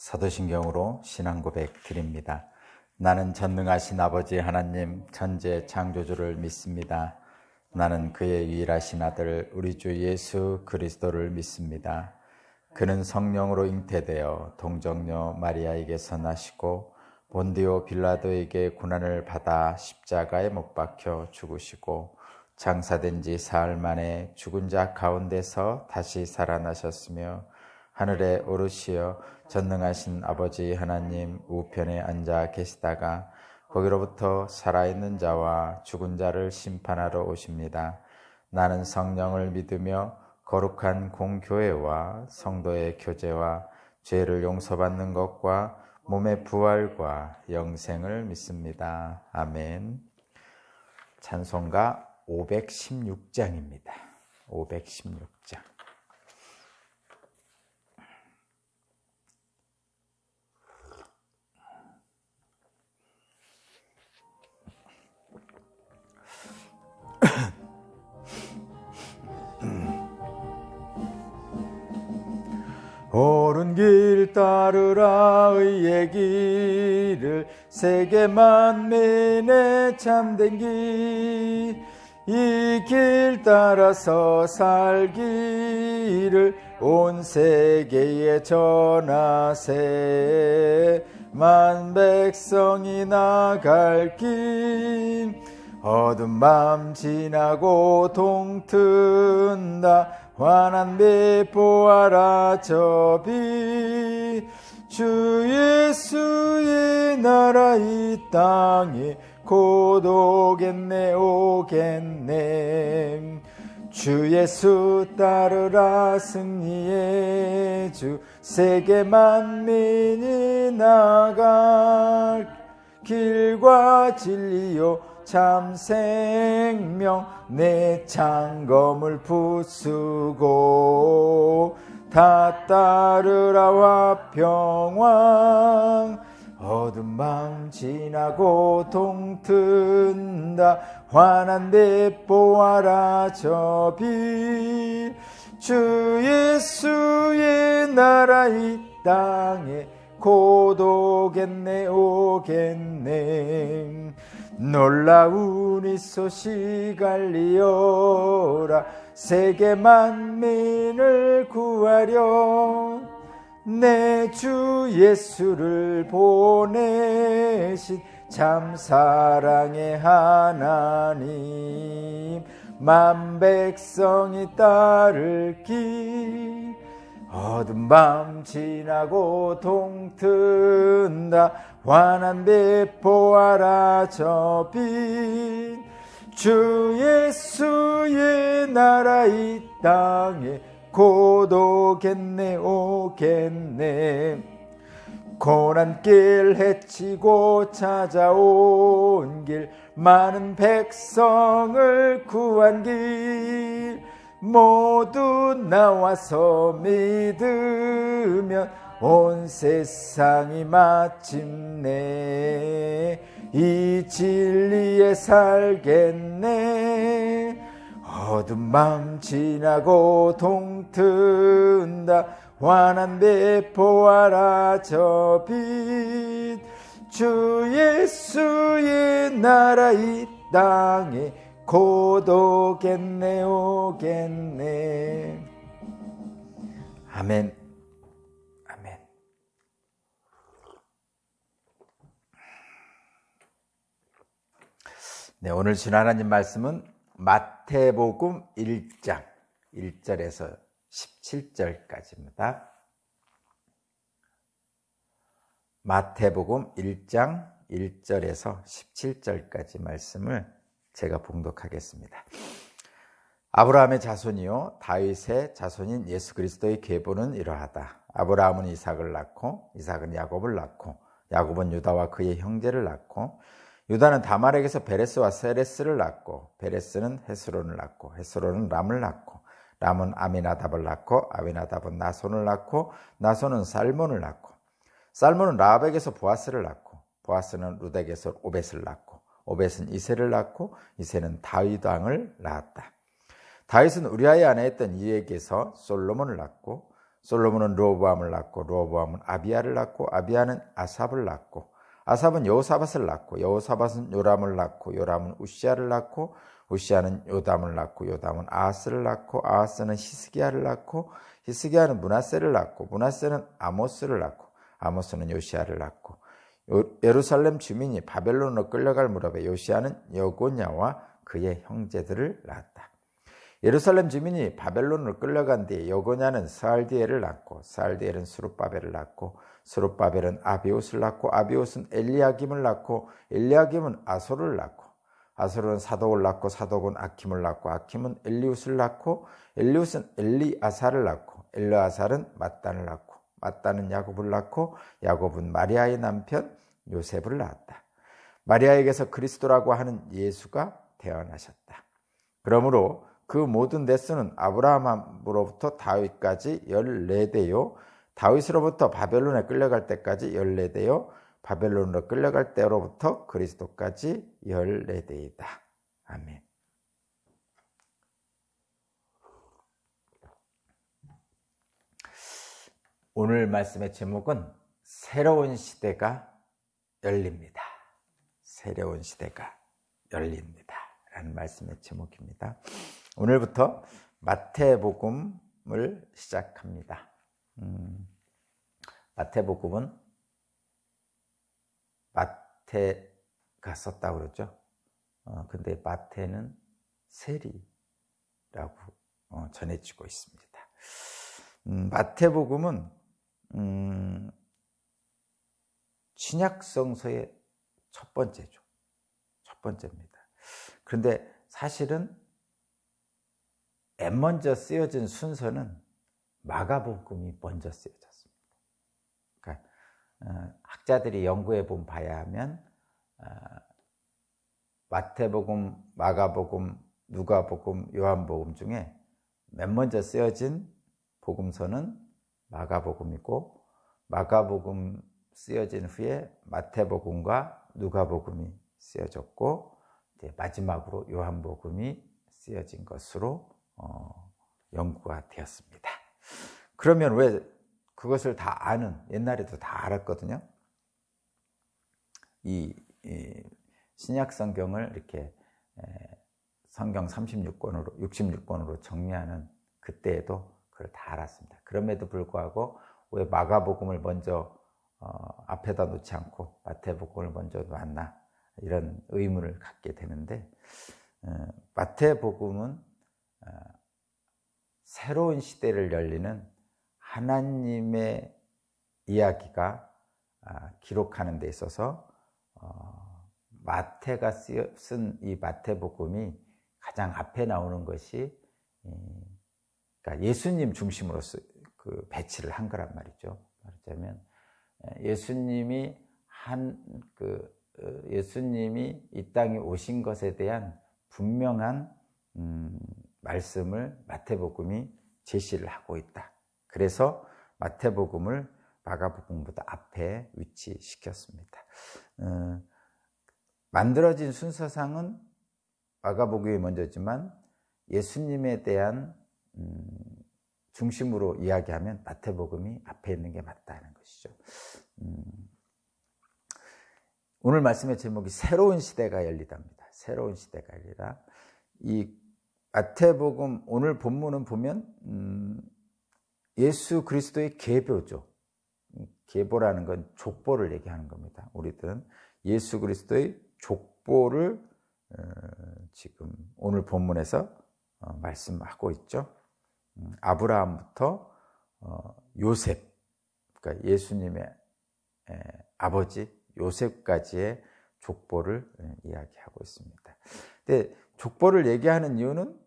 사도신경으로 신앙 고백 드립니다. 나는 전능하신 아버지 하나님 천재 창조주를 믿습니다. 나는 그의 유일하신 아들 우리 주 예수 그리스도를 믿습니다. 그는 성령으로 잉태되어 동정녀 마리아에게서 나시고 본디오 빌라도에게 고난을 받아 십자가에 못 박혀 죽으시고 장사된 지 사흘 만에 죽은 자 가운데서 다시 살아나셨으며 하늘에 오르시어 전능하신 아버지 하나님 우편에 앉아 계시다가 거기로부터 살아있는 자와 죽은 자를 심판하러 오십니다. 나는 성령을 믿으며 거룩한 공교회와 성도의 교제와 죄를 용서받는 것과 몸의 부활과 영생을 믿습니다. 아멘. 찬송가 516장입니다. 516장. 옳은 길 따르라 의의 길을 세계 만민의 참된 길 이 길 따라서 살기를 온 세계에 전하세 만 백성이 나갈 길 어두운 밤 지나고 동튼다 환한 빛 보아라 저 빛 주 예수의 나라 이 땅에 곧 오겠네 오겠네 주 예수 따르라 승리의 주 세계 만민이 나갈 길과 진리요 참 생명 내 창검을 부수고 다 따르라 화평왕 어두운 밤 지나고 동튼다 환한 빛 보아라 저 빛 주 예수의 나라 이 땅에 곧 오겠네 오겠네 놀라운 이 소식 알리어라 세계 만민을 구하려 내 주 예수를 보내신 참 사랑의 하나님 만 백성이 따를 길 어두운 밤 지나고 동튼다 환한 빛 보아라 저 빛 주 예수의 나라 이 땅에 곧 오겠네 오겠네 고난길 헤치고 찾아온 길 많은 백성을 구한 길 모두 나와서 믿으면 온 세상이 마침내 이 진리에 살겠네 어두운 밤 지나고 동튼다 환한 빛 보아라 저 빛 주 예수의 나라 이 땅에 곧 오겠네 오겠네 아멘 아멘. 네, 오늘 주신 하나님 말씀은 마태복음 1장 1절에서 17절까지입니다. 마태복음 1장 1절에서 17절까지 말씀을 제가 봉독하겠습니다. 아브라함의 자손이요 다윗의 자손인 예수 그리스도의 계보는 이러하다. 아브라함은 이삭을 낳고 이삭은 야곱을 낳고 야곱은 유다와 그의 형제를 낳고 유다는 다말에게서 베레스와 세레스를 낳고 베레스는 헤스론을 낳고 헤스론은 람을 낳고 람은 아미나답을 낳고 아미나답은 나손을 낳고 나손은 살몬을 낳고 살몬은 라합에게서 보아스를 낳고 보아스는 룻에게서 오벳을 낳고 오벳은 이새를 낳고 이새는 다윗 왕을 낳았다. 다윗은 우리아의 아내였던 이에게서 솔로몬을 낳고 솔로몬은 르호보암을 낳고 르호보암은 아비야를 낳고 아비야는 아삽을 낳고 아삽은 여호사밧을 낳고 여호사밧은 요람을 낳고 요람은 우시야를 낳고 우시야는 요담을 낳고 요담은 아하스를 낳고 아하스는 히스기야를 낳고 히스기야는 므낫세를 낳고 므낫세는 아모스를 낳고 아모스는 요시야를 낳고 예루살렘 주민이 바벨론으로 끌려갈 무렵에 요시야는 여고냐와 그의 형제들을 낳았다. 예루살렘 주민이 바벨론으로 끌려간 뒤에 여고냐는 스알디엘을 낳고 스알디엘은 스룹바벨을 낳고 스룹바벨은 아비옷을 낳고 아비옷은 엘리야김을 낳고 엘리야김은 아솔을 낳고 아솔은 사독을 낳고 사독은 아킴을 낳고 아킴은 엘리웃을 낳고 엘리웃은 엘리아사를 낳고 엘리아사는 mat단을 낳고 mat단은 야곱을 낳고 야곱은 마리아의 남편 요셉을 낳았다. 마리아에게서 그리스도라고 하는 예수가 태어나셨다. 그러므로 그 모든 대수는 아브라함으로부터 다윗까지 14대요 다윗으로부터 바벨론에 끌려갈 때까지 14대요 바벨론으로 끌려갈 때로부터 그리스도까지 14대이다. 아멘. 오늘 말씀의 제목은 새로운 시대가 열립니다. 새로운 시대가 열립니다. 라는 말씀의 제목입니다. 오늘부터 마태복음을 시작합니다. 마태복음은 마태가 썼다고 그러죠. 근데 마태는 세리라고 전해지고 있습니다. 마태복음은 신약성서의 첫 번째죠. 첫 번째입니다. 그런데 사실은 맨 먼저 쓰여진 순서는 마가복음이 먼저 쓰여졌습니다. 그러니까 학자들이 연구해 봐야 하면 마태복음, 마가복음, 누가복음, 요한복음 중에 맨 먼저 쓰여진 복음서는 마가복음이고 마가복음 쓰여진 후에 마태복음과 누가복음이 쓰여졌고 이제 마지막으로 요한복음이 쓰여진 것으로 연구가 되었습니다. 그러면 왜 그것을 다 아는, 옛날에도 다 알았거든요. 이 신약 성경을 이렇게 성경 36권으로 66권으로 정리하는 그때에도 그걸 다 알았습니다. 그럼에도 불구하고 왜 마가복음을 먼저 앞에다 놓지 않고 마태복음을 먼저 놨나 이런 의문을 갖게 되는데 마태복음은 새로운 시대를 열리는 하나님의 이야기가 기록하는 데 있어서 마태가 쓴 이 마태복음이 가장 앞에 나오는 것이 그러니까 예수님 중심으로 그 배치를 한 거란 말이죠. 말하자면 예수님이 이 땅에 오신 것에 대한 분명한 말씀을 마태복음이 제시를 하고 있다. 그래서 마태복음을 마가복음보다 앞에 위치시켰습니다. 만들어진 순서상은 마가복음이 먼저지만 예수님에 대한 중심으로 이야기하면 마태복음이 앞에 있는 게 맞다는 것이죠. 오늘 말씀의 제목이 새로운 시대가 열리답니다. 새로운 시대가 열리다. 이 마태복음 오늘 본문은 보면 예수 그리스도의 계보죠. 계보라는 건 족보를 얘기하는 겁니다. 우리들은 예수 그리스도의 족보를 지금 오늘 본문에서 말씀하고 있죠. 아브라함부터 요셉, 그러니까 예수님의 아버지 요셉까지의 족보를 이야기하고 있습니다. 근데 족보를 얘기하는 이유는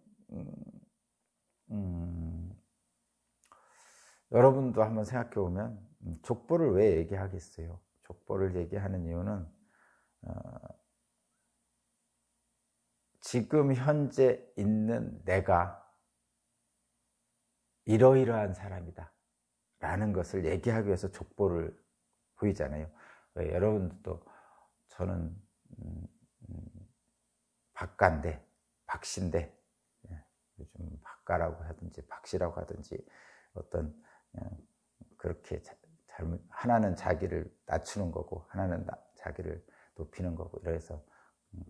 여러분도 한번 생각해 보면 족보를 왜 얘기하겠어요? 족보를 얘기하는 이유는 지금 현재 있는 내가 이러이러한 사람이다 라는 것을 얘기하기 위해서 족보를 보이잖아요. 여러분도 저는 박가인데 박씨인데 요즘 박가라고 하든지 박씨라고 하든지 어떤 그렇게 하나는 자기를 낮추는 거고 하나는 자기를 높이는 거고 이래서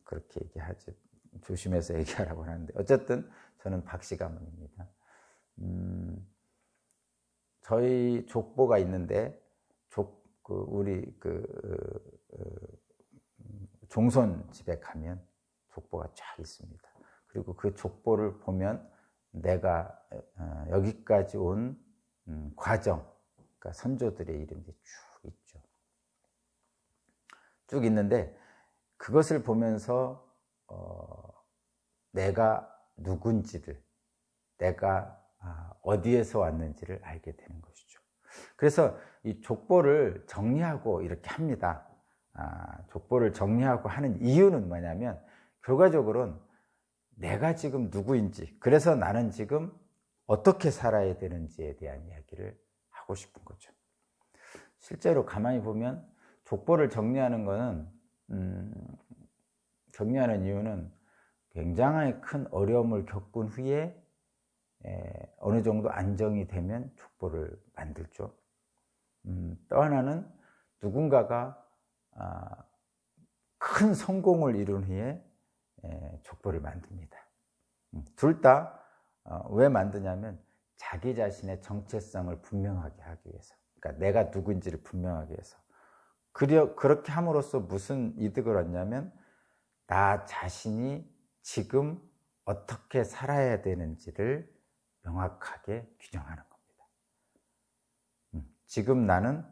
그렇게 얘기하지, 조심해서 얘기하라고 하는데, 어쨌든 저는 박씨가문입니다. 저희 족보가 있는데 우리 종손 집에 가면 족보가 쫙 있습니다. 그리고 그 족보를 보면 내가 여기까지 온 과정, 그러니까 선조들의 이름이 쭉 있죠. 쭉 있는데 그것을 보면서 내가 누군지를, 내가 어디에서 왔는지를 알게 되는 것이죠. 그래서 이 족보를 정리하고 이렇게 합니다. 족보를 정리하고 하는 이유는 뭐냐면, 결과적으로는 내가 지금 누구인지, 그래서 나는 지금 어떻게 살아야 되는지에 대한 이야기를 하고 싶은 거죠. 실제로 가만히 보면 족보를 정리하는 거는, 정리하는 이유는 굉장히 큰 어려움을 겪은 후에 어느 정도 안정이 되면 족보를 만들죠. 또 하나는 누군가가 큰 성공을 이룬 후에 족보를 만듭니다. 둘 다 왜 만드냐면 자기 자신의 정체성을 분명하게 하기 위해서, 그러니까 내가 누구인지를 분명하게 해서. 그렇게 함으로써 무슨 이득을 얻냐면 나 자신이 지금 어떻게 살아야 되는지를 명확하게 규정하는 겁니다. 지금 나는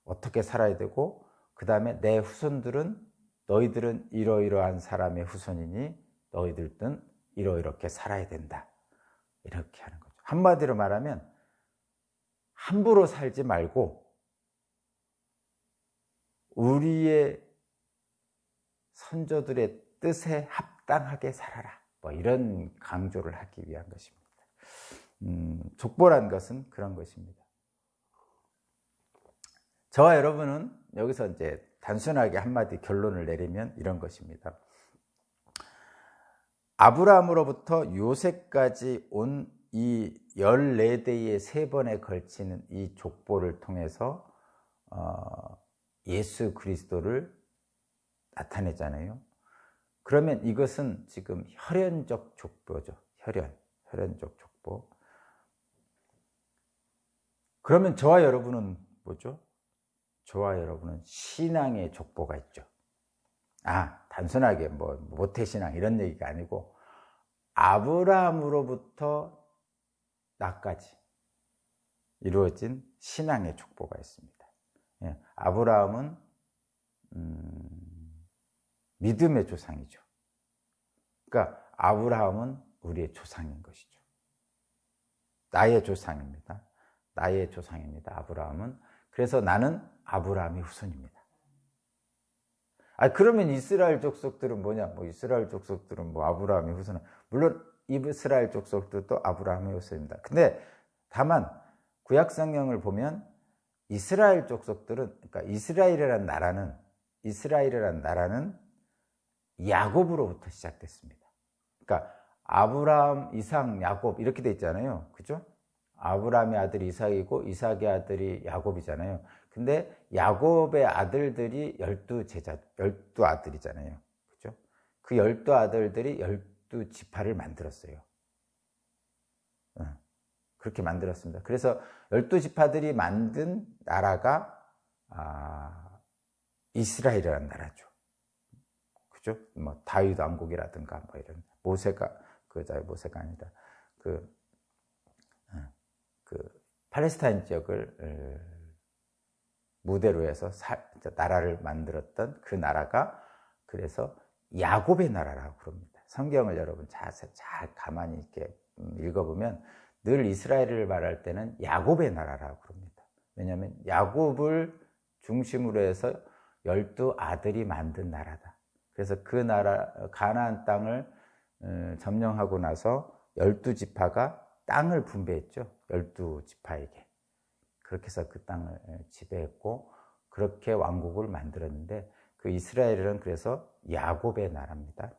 어떻게 살아야 되고, 그 다음에 내 후손들은, 너희들은 이러이러한 사람의 후손이니 너희들은 이러이렇게 살아야 된다, 이렇게 하는 거죠. 한마디로 말하면 함부로 살지 말고 우리의 선조들의 뜻에 합당하게 살아라, 뭐 이런 강조를 하기 위한 것입니다. 족보란 것은 그런 것입니다. 저와 여러분은 여기서 이제 단순하게 한마디 결론을 내리면 이런 것입니다. 아브라함으로부터 요셉까지 온 이 14대의 3번에 걸치는 이 족보를 통해서 예수 그리스도를 나타내잖아요. 그러면 이것은 지금 혈연적 족보죠. 혈연적 족보. 그러면 저와 여러분은 뭐죠? 저와 여러분은 신앙의 족보가 있죠. 단순하게 뭐 모태신앙 이런 얘기가 아니고 아브라함으로부터 나까지 이루어진 신앙의 족보가 있습니다. 아브라함은 믿음의 조상이죠. 그러니까 아브라함은 우리의 조상인 것이죠. 나의 조상입니다. 나의 조상입니다. 아브라함은. 그래서 나는 아브라함의 후손입니다. 그러면 이스라엘 족속들은 뭐냐? 이스라엘 족속들은 아브라함의 후손은, 물론 이스라엘 족속들도 아브라함의 후손입니다. 근데 다만 구약 성경을 보면 이스라엘 족속들은, 그러니까 이스라엘이라는 나라는 야곱으로부터 시작됐습니다. 그러니까 아브라함, 이삭, 야곱 이렇게 돼 있잖아요. 그죠? 아브라함의 아들이 이삭이고 이삭의 아들이 야곱이잖아요. 근데 야곱의 아들들이 12아들이잖아요. 그죠? 그 12아들들이 12지파를 만들었어요. 그렇게 만들었습니다. 그래서 12지파들이 만든 나라가 이스라엘이라는 나라죠. 그죠? 다윗 왕국이라든가 이런 모세가 아니다. 그 팔레스타인 지역을 무대로 해서 나라를 만들었던 그 나라가, 그래서 야곱의 나라라고 그럽니다. 성경을 여러분 잘 가만히 이렇게 읽어보면 늘 이스라엘을 말할 때는 야곱의 나라라고 그럽니다. 왜냐하면 야곱을 중심으로 해서 12아들이 만든 나라다. 그래서 그 나라 가나안 땅을 점령하고 나서 12지파가 땅을 분배했죠. 12지파에게. 그렇게 해서 그 땅을 지배했고 그렇게 왕국을 만들었는데, 그 이스라엘은 그래서 야곱의 나라입니다.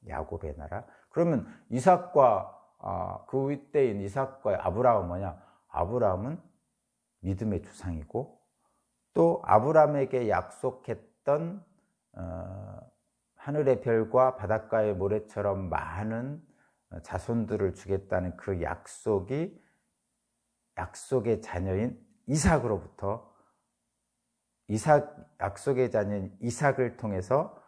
야곱의 나라. 그러면 이삭과 그 윗대인 이삭과 아브라함은 뭐냐? 아브라함은 믿음의 조상이고, 또 아브라함에게 약속했던 하늘의 별과 바닷가의 모래처럼 많은 자손들을 주겠다는 그 약속이 약속의 자녀인 이삭으로부터, 약속의 자녀인 이삭을 통해서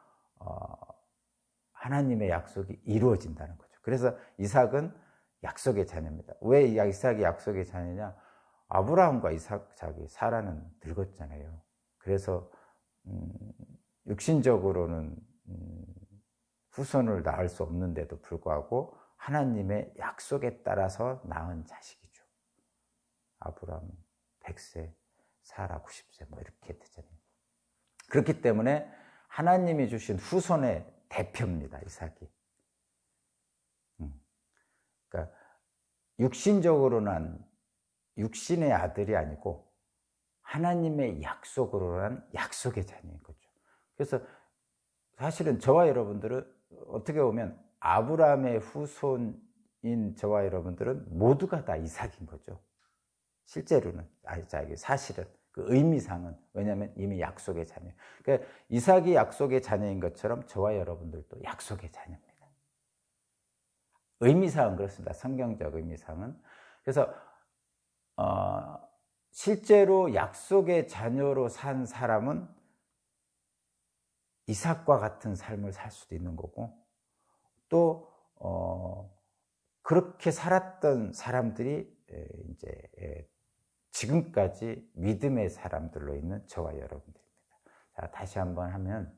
하나님의 약속이 이루어진다는 거죠. 그래서 이삭은 약속의 자녀입니다. 왜 이삭이 약속의 자녀냐? 아브라함과 이삭이 사라는 늙었잖아요. 그래서 육신적으로는 후손을 낳을 수 없는데도 불구하고 하나님의 약속에 따라서 낳은 자식이죠. 아브라함 100세, 사라 90세 뭐 이렇게 되잖아요. 그렇기 때문에 하나님이 주신 후손의 대표입니다, 이삭이. 그러니까 육신적으로 난 육신의 아들이 아니고 하나님의 약속으로 난 약속의 자녀인 거죠. 그래서 사실은 저와 여러분들은 어떻게 보면 아브라함의 후손인 저와 여러분들은 모두가 다 이삭인 거죠. 실제로는, 사실은 그 의미상은, 왜냐하면 이미 약속의 자녀. 그러니까 이삭이 약속의 자녀인 것처럼 저와 여러분들도 약속의 자녀입니다. 의미상은 그렇습니다. 성경적 의미상은. 그래서 실제로 약속의 자녀로 산 사람은 이삭과 같은 삶을 살 수도 있는 거고, 또 그렇게 살았던 사람들이 이제 지금까지 믿음의 사람들로 있는 저와 여러분들입니다. 자, 다시 한번 하면,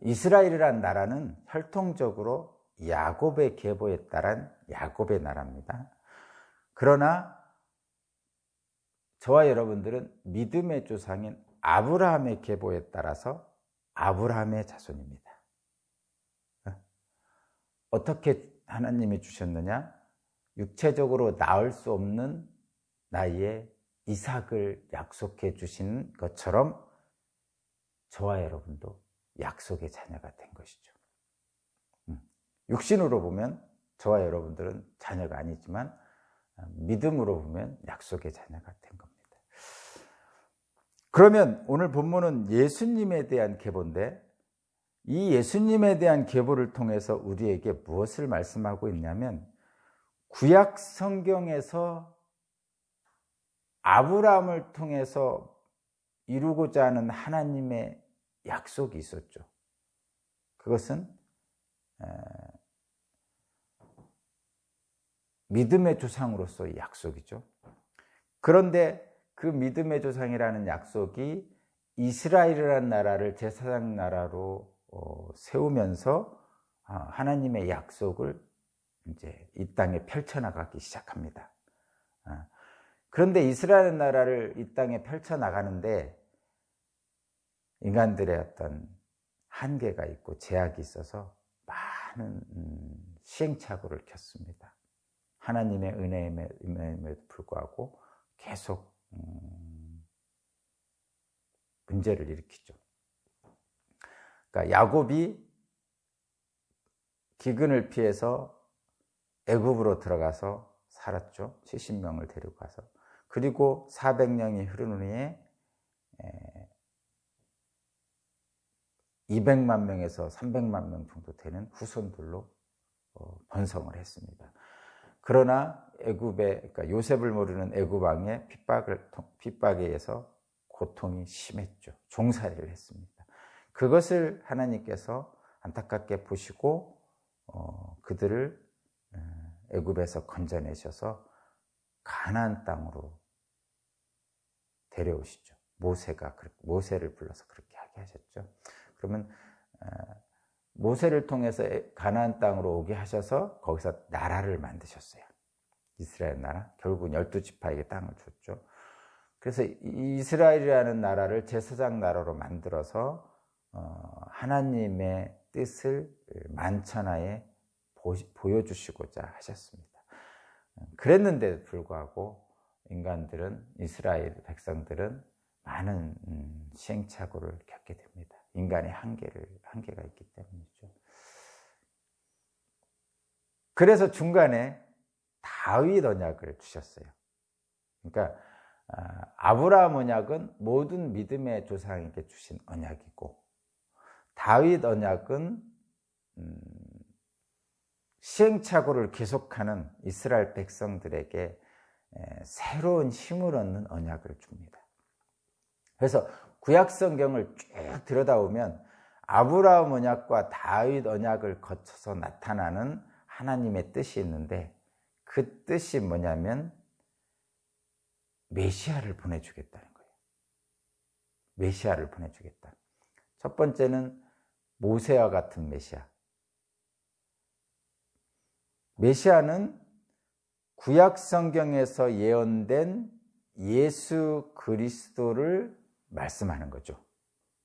이스라엘이란 나라는 혈통적으로 야곱의 계보에 따른 야곱의 나라입니다. 그러나 저와 여러분들은 믿음의 조상인 아브라함의 계보에 따라서 아브라함의 자손입니다. 어떻게 하나님이 주셨느냐? 육체적으로 낳을 수 없는 나이에 이삭을 약속해 주신 것처럼 저와 여러분도 약속의 자녀가 된 것이죠. 육신으로 보면 저와 여러분들은 자녀가 아니지만 믿음으로 보면 약속의 자녀가 된 겁니다. 그러면 오늘 본문은 예수님에 대한 계보인데, 이 예수님에 대한 계보를 통해서 우리에게 무엇을 말씀하고 있냐면, 구약 성경에서 아브라함을 통해서 이루고자 하는 하나님의 약속이 있었죠. 그것은 믿음의 조상으로서의 약속이죠. 그런데 그 믿음의 조상이라는 약속이 이스라엘이라는 나라를 제사장 나라로 세우면서 하나님의 약속을 이제 이 땅에 펼쳐나가기 시작합니다. 그런데 이스라엘 나라를 이 땅에 펼쳐나가는데 인간들의 어떤 한계가 있고 제약이 있어서 많은 시행착오를 겪습니다. 하나님의 은혜임에도 불구하고 계속 문제를 일으키죠. 그러니까 야곱이 기근을 피해서 애굽으로 들어가서 살았죠. 70명을 데리고 가서. 그리고 400년이 흐른 후에 200만 명에서 300만 명 정도 되는 후손들로 번성을 했습니다. 그러나 그러니까 요셉을 모르는 애굽 왕의 핍박에 의해서 고통이 심했죠. 종살이를 했습니다. 그것을 하나님께서 안타깝게 보시고 그들을 애굽에서 건져내셔서 가나안 땅으로 데려오시죠. 모세를 불러서 그렇게 하게 하셨죠. 그러면 모세를 통해서 가나안 땅으로 오게 하셔서 거기서 나라를 만드셨어요. 이스라엘 나라. 결국은 12지파에게 땅을 줬죠. 그래서 이스라엘이라는 나라를 제사장 나라로 만들어서 하나님의 뜻을 만천하에 보여주시고자 하셨습니다. 그랬는데도 불구하고 인간들은, 이스라엘 백성들은 많은 시행착오를 겪게 됩니다. 인간의 한계가 있기 때문이죠. 그래서 중간에 다윗 언약을 주셨어요. 그러니까 아브라함 언약은 모든 믿음의 조상에게 주신 언약이고, 다윗 언약은 시행착오를 계속하는 이스라엘 백성들에게 새로운 힘을 얻는 언약을 줍니다. 그래서 구약 성경을 쭉 들여다보면 아브라함 언약과 다윗 언약을 거쳐서 나타나는 하나님의 뜻이 있는데, 그 뜻이 뭐냐면 메시아를 보내주겠다는 거예요. 메시아를 보내주겠다. 첫 번째는 모세와 같은 메시아. 메시아는 구약 성경에서 예언된 예수 그리스도를 말씀하는 거죠.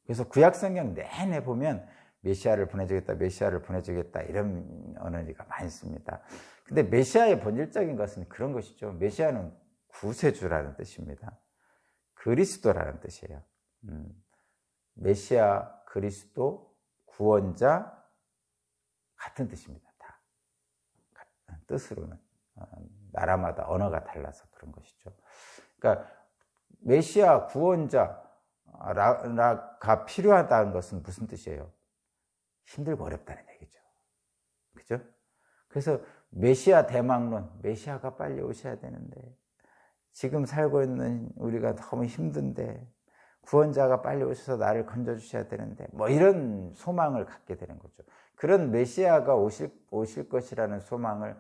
그래서 구약 성경 내내 보면 메시아를 보내주겠다, 메시아를 보내주겠다 이런 언어가 많이 씁니다. 근데 메시아의 본질적인 것은 그런 것이죠. 메시아는 구세주라는 뜻입니다. 그리스도라는 뜻이에요. 메시아, 그리스도, 구원자 같은 뜻입니다. 다 뜻으로는 나라마다 언어가 달라서 그런 것이죠. 그러니까 메시아, 구원자가 필요하다는 것은 무슨 뜻이에요? 힘들고 어렵다는 얘기죠. 그죠? 그래서 메시아 대망론, 메시아가 빨리 오셔야 되는데, 지금 살고 있는 우리가 너무 힘든데 구원자가 빨리 오셔서 나를 건져주셔야 되는데, 뭐 이런 소망을 갖게 되는 거죠. 그런 메시아가 오실 것이라는 소망을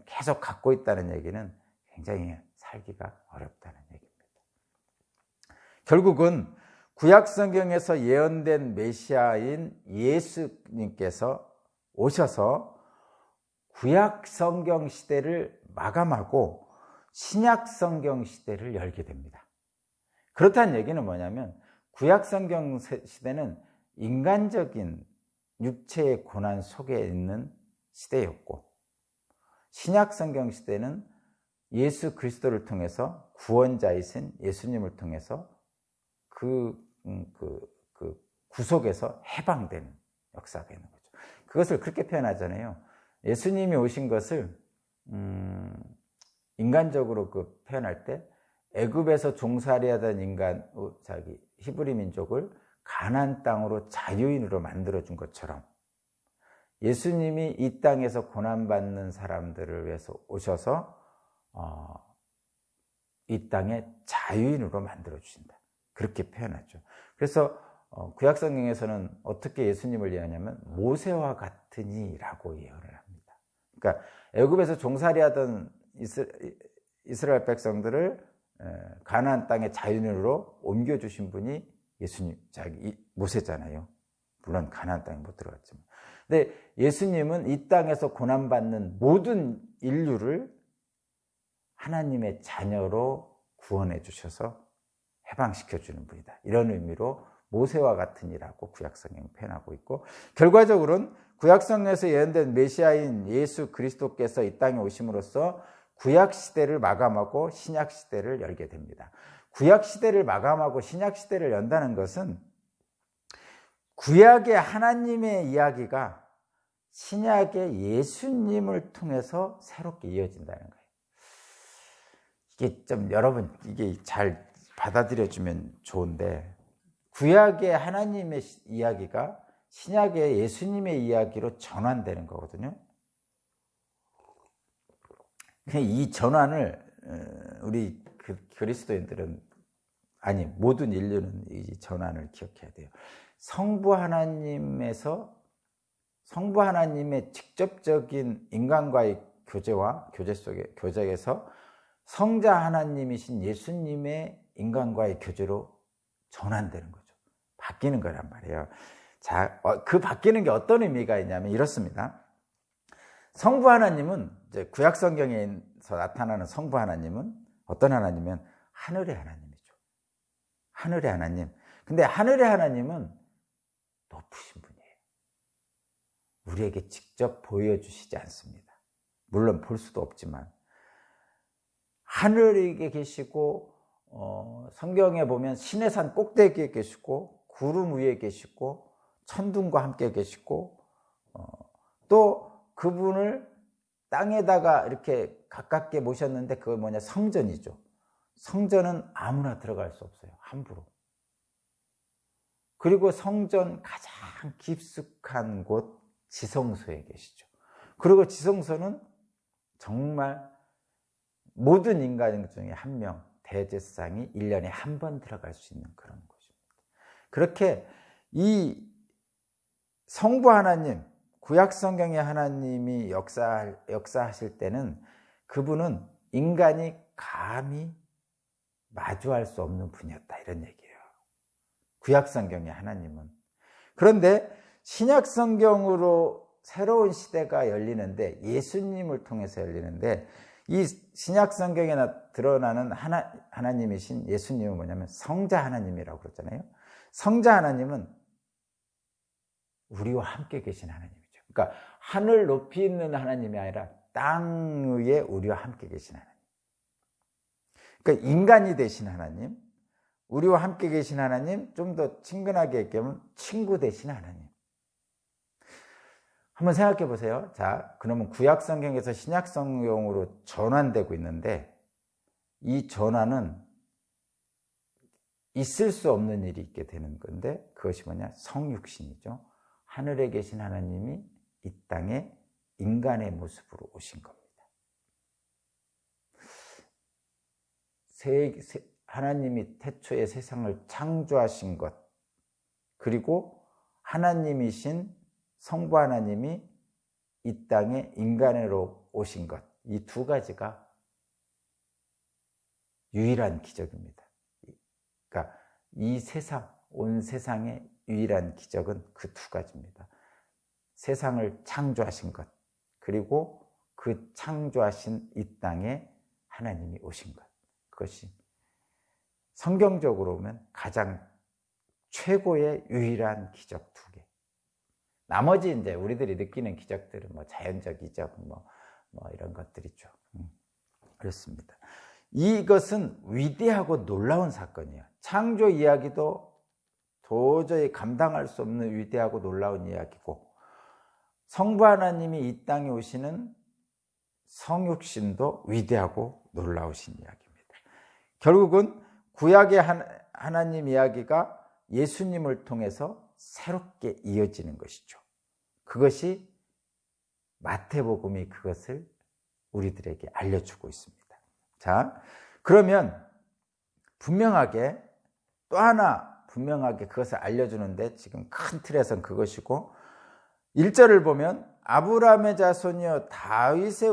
계속 갖고 있다는 얘기는 굉장히 살기가 어렵다는 얘기입니다. 결국은 구약 성경에서 예언된 메시아인 예수님께서 오셔서 구약 성경 시대를 마감하고 신약 성경 시대를 열게 됩니다. 그렇다는 얘기는 뭐냐면, 구약 성경 시대는 인간적인 육체의 고난 속에 있는 시대였고, 신약 성경 시대는 예수 그리스도를 통해서, 구원자이신 예수님을 통해서 그 구속에서 해방되는 역사가 있는 거죠. 그것을 그렇게 표현하잖아요. 예수님이 오신 것을 인간적으로 표현할 때, 애굽에서 종살이하던 히브리 민족을 가나안 땅으로 자유인으로 만들어준 것처럼, 예수님이 이 땅에서 고난받는 사람들을 위해서 오셔서 이 땅에 자유인으로 만들어주신다, 그렇게 표현하죠. 그래서 구약 성경에서는 어떻게 예수님을 예언하냐면 모세와 같으니라고 예언을 합니다. 그러니까 애굽에서 종살이하던 이스라엘 백성들을 가나안 땅의 자유인으로 옮겨주신 분이 모세잖아요. 물론 가나안 땅에 못 들어갔지만. 근데 예수님은 이 땅에서 고난받는 모든 인류를 하나님의 자녀로 구원해 주셔서 해방시켜 주는 분이다, 이런 의미로 모세와 같으니라고 구약성경이 표현하고 있고, 결과적으로는 구약성경에서 예언된 메시아인 예수 그리스도께서 이 땅에 오심으로써 구약시대를 마감하고 신약시대를 열게 됩니다. 구약시대를 마감하고 신약시대를 연다는 것은 구약의 하나님의 이야기가 신약의 예수님을 통해서 새롭게 이어진다는 거예요. 이게 좀 여러분, 이게 잘 받아들여주면 좋은데, 구약의 하나님의 이야기가 신약의 예수님의 이야기로 전환되는 거거든요. 이 전환을 우리 그리스도인들은, 아니 모든 인류는 이 전환을 기억해야 돼요. 성부 하나님의 직접적인 인간과의 교제에서 성자 하나님이신 예수님의 인간과의 교제로 전환되는 거죠. 바뀌는 거란 말이에요. 자, 그 바뀌는 게 어떤 의미가 있냐면 이렇습니다. 성부 하나님은, 이제 구약 성경에서 나타나는 성부 하나님은 어떤 하나님이면 하늘의 하나님이죠. 하늘의 하나님. 근데 하늘의 하나님은 높으신 분이에요. 우리에게 직접 보여주시지 않습니다. 물론 볼 수도 없지만 하늘에 계시고, 성경에 보면 신의 산 꼭대기에 계시고, 구름 위에 계시고, 천둥과 함께 계시고, 또 그분을 땅에다가 이렇게 가깝게 모셨는데, 그거 성전이죠. 성전은 아무나 들어갈 수 없어요. 함부로. 그리고 성전 가장 깊숙한 곳 지성소에 계시죠. 그리고 지성소는 정말 모든 인간 중에 한 명, 대제사장이 1년에 한 번 들어갈 수 있는 그런 곳입니다. 그렇게 이 성부 하나님, 구약 성경의 하나님이 역사하실 때는 그분은 인간이 감히 마주할 수 없는 분이었다, 이런 얘기예요. 구약 성경의 하나님은. 그런데 신약 성경으로 새로운 시대가 열리는데, 예수님을 통해서 열리는데, 이 신약 성경에 드러나는 하나님이신 예수님은 뭐냐면 성자 하나님이라고 그러잖아요. 성자 하나님은 우리와 함께 계신 하나님이죠. 그러니까 하늘 높이 있는 하나님이 아니라 땅 위에 우리와 함께 계신 하나님. 그러니까 인간이 되신 하나님, 우리와 함께 계신 하나님, 좀 더 친근하게 얘기하면 친구 되신 하나님. 한번 생각해 보세요. 자, 그러면 구약 성경에서 신약 성경으로 전환되고 있는데, 이 전환은 있을 수 없는 일이 있게 되는 건데, 그것이 뭐냐? 성육신이죠. 하늘에 계신 하나님이 이 땅에 인간의 모습으로 오신 겁니다. 하나님이 태초에 세상을 창조하신 것, 그리고 하나님이신 성부 하나님이 이 땅에 인간으로 오신 것, 이 두 가지가 유일한 기적입니다. 그러니까 이 세상, 온 세상의 유일한 기적은 그 두 가지입니다. 세상을 창조하신 것, 그리고 그 창조하신 이 땅에 하나님이 오신 것. 그것이 성경적으로 보면 가장 최고의 유일한 기적 두 개. 나머지 이제 우리들이 느끼는 기적들은 뭐 자연적 기적, 뭐 이런 것들이죠. 그렇습니다. 이것은 위대하고 놀라운 사건이에요. 창조 이야기도 도저히 감당할 수 없는 위대하고 놀라운 이야기고, 성부 하나님이 이 땅에 오시는 성육신도 위대하고 놀라우신 이야기입니다. 결국은 구약의 하나님 이야기가 예수님을 통해서 새롭게 이어지는 것이죠. 그것이 마태복음이 그것을 우리들에게 알려주고 있습니다. 자, 그러면 분명하게 또 하나 분명하게 그것을 알려주는데, 지금 큰 틀에서는 그것이고, 1절을 보면 아브라함의 자손이여 다윗의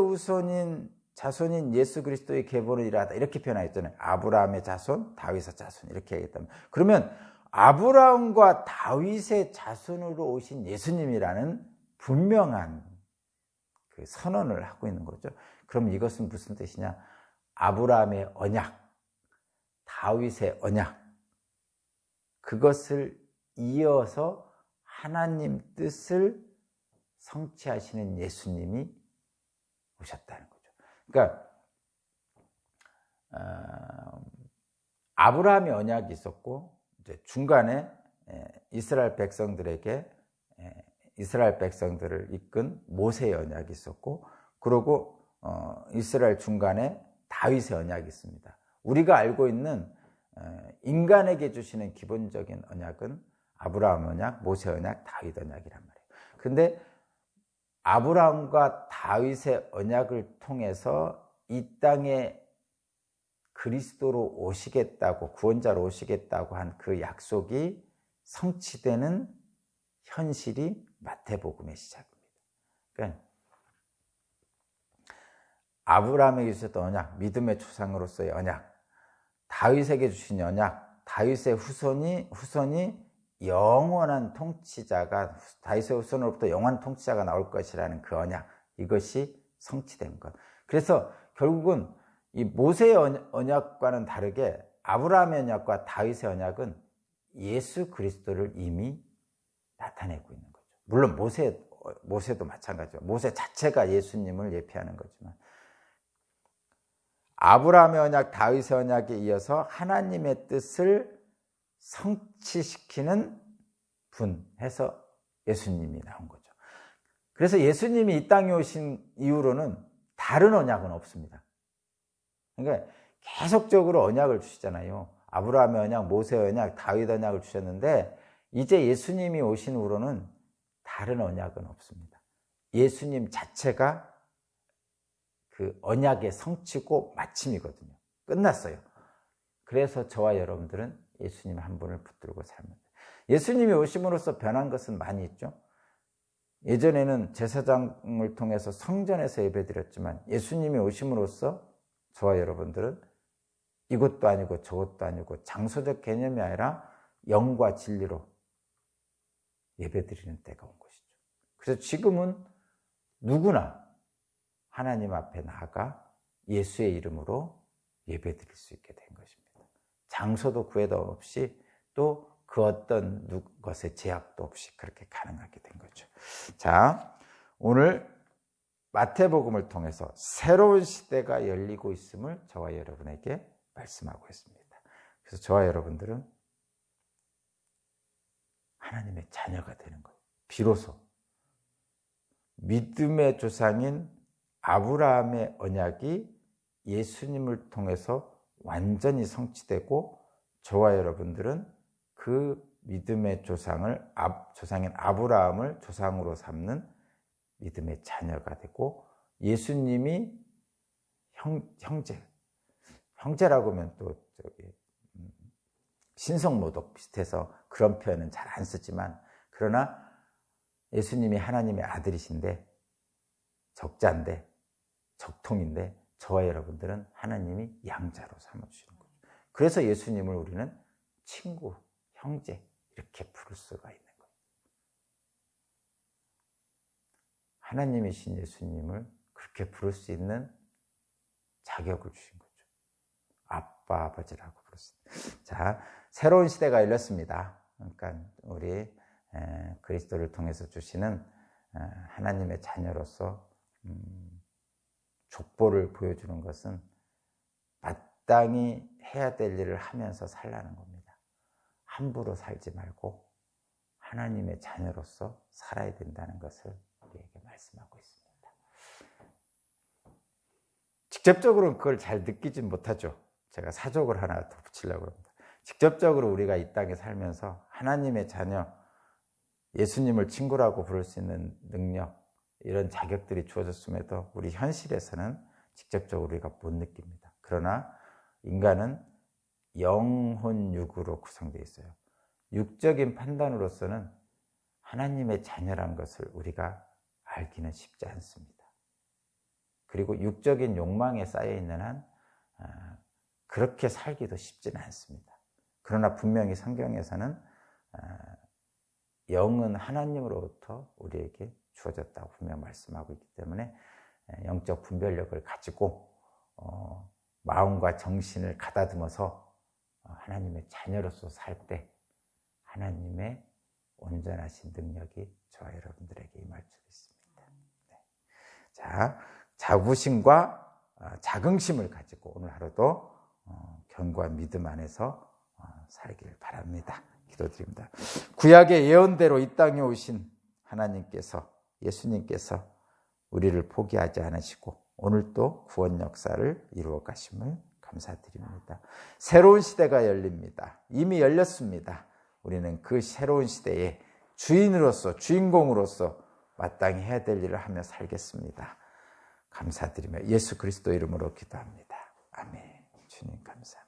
자손인 예수 그리스도의 계보를 이루하다, 이렇게 표현하였잖아요. 아브라함의 자손, 다윗의 자손, 이렇게 얘기했다면, 그러면 아브라함과 다윗의 자손으로 오신 예수님이라는 분명한 그 선언을 하고 있는 거죠. 그럼 이것은 무슨 뜻이냐? 아브라함의 언약, 다윗의 언약, 그것을 이어서 하나님 뜻을 성취하시는 예수님이 오셨다는 거죠. 그러니까 아브라함의 언약이 있었고, 이제 중간에 이스라엘 백성들을 이끈 모세의 언약이 있었고, 그리고 이스라엘 중간에 다윗의 언약이 있습니다. 우리가 알고 있는 인간에게 주시는 기본적인 언약은 아브라함 언약, 모세 언약, 다윗 언약이란 말이에요. 그런데 아브라함과 다윗의 언약을 통해서 이 땅에 그리스도로 오시겠다고, 구원자로 오시겠다고 한 그 약속이 성취되는 현실이 마태복음의 시작입니다. 그러니까 아브라함에게 주셨던 언약, 믿음의 조상으로서의 언약, 다윗에게 주신 언약, 다윗의 후손이 영원한 통치자가, 다윗의 후손으로부터 영원한 통치자가 나올 것이라는 그 언약, 이것이 성취된 것. 그래서 결국은 이 모세의 언약과는 다르게 아브라함의 언약과 다윗의 언약은 예수 그리스도를 이미 나타내고 있는 거죠. 물론 모세도 마찬가지죠. 모세 자체가 예수님을 예표하는 거지만, 아브라함의 언약, 다윗의 언약에 이어서 하나님의 뜻을 성취시키는 분 해서 예수님이 나온 거죠. 그래서 예수님이 이 땅에 오신 이후로는 다른 언약은 없습니다. 그러니까 계속적으로 언약을 주시잖아요. 아브라함의 언약, 모세의 언약, 다윗 언약을 주셨는데 이제 예수님이 오신 후로는 다른 언약은 없습니다. 예수님 자체가 그 언약의 성취고 마침이거든요. 끝났어요. 그래서 저와 여러분들은 예수님 한 분을 붙들고 살면 돼요. 예수님이 오심으로써 변한 것은 많이 있죠. 예전에는 제사장을 통해서 성전에서 예배드렸지만 예수님이 오심으로써 저와 여러분들은 이것도 아니고 저것도 아니고 장소적 개념이 아니라 영과 진리로 예배드리는 때가 온 것이죠. 그래서 지금은 누구나 하나님 앞에 나아가 예수의 이름으로 예배드릴 수 있게 된 것입니다. 장소도 구애도 없이 또 그 어떤 것의 제약도 없이 그렇게 가능하게 된 거죠. 자, 오늘 마태복음을 통해서 새로운 시대가 열리고 있음을 저와 여러분에게 말씀하고 있습니다. 그래서 저와 여러분들은 하나님의 자녀가 되는 거예요. 비로소 믿음의 조상인 아브라함의 언약이 예수님을 통해서 완전히 성취되고 저와 여러분들은 그 믿음의 조상인 아브라함을 조상으로 삼는 믿음의 자녀가 되고 예수님이 형제라고 하면 또 신성모독 비슷해서 그런 표현은 잘 안 쓰지만 그러나 예수님이 하나님의 아들이신데 적자인데 적통인데 저와 여러분들은 하나님이 양자로 삼아주시는 거죠. 그래서 예수님을 우리는 친구, 형제 이렇게 부를 수가 있는 거예요. 하나님이신 예수님을 그렇게 부를 수 있는 자격을 주신 거죠. 아빠, 아버지라고 부르습니다. 자, 새로운 시대가 열렸습니다. 그러니까 우리 그리스도를 통해서 주시는 하나님의 자녀로서 족보를 보여주는 것은 마땅히 해야 될 일을 하면서 살라는 겁니다. 함부로 살지 말고 하나님의 자녀로서 살아야 된다는 것을 우리에게 말씀하고 있습니다. 직접적으로는 그걸 잘 느끼진 못하죠. 제가 사족을 하나 더 붙이려고 합니다. 직접적으로 우리가 이 땅에 살면서 하나님의 자녀, 예수님을 친구라고 부를 수 있는 능력, 이런 자격들이 주어졌음에도 우리 현실에서는 직접적으로 우리가 못 느낍니다. 그러나 인간은 영혼육으로 구성되어 있어요. 육적인 판단으로서는 하나님의 자녀란 것을 우리가 알기는 쉽지 않습니다. 그리고 육적인 욕망에 쌓여있는 한 그렇게 살기도 쉽지는 않습니다. 그러나 분명히 성경에서는 영은 하나님으로부터 우리에게 주어졌다고 분명 말씀하고 있기 때문에 영적 분별력을 가지고 마음과 정신을 가다듬어서 하나님의 자녀로서 살 때 하나님의 온전하신 능력이 저와 여러분들에게 임할 줄 믿습니다. 네. 자, 자부심과 자긍심을 가지고 오늘 하루도 견고한 믿음 안에서 살길 바랍니다. 기도드립니다. 구약의 예언대로 이 땅에 오신 하나님께서, 예수님께서 우리를 포기하지 않으시고 오늘도 구원 역사를 이루어 가심을 감사드립니다. 새로운 시대가 열립니다. 이미 열렸습니다. 우리는 그 새로운 시대의 주인으로서, 주인공으로서 마땅히 해야 될 일을 하며 살겠습니다. 감사드리며 예수 그리스도 이름으로 기도합니다. 아멘. 주님 감사합니다.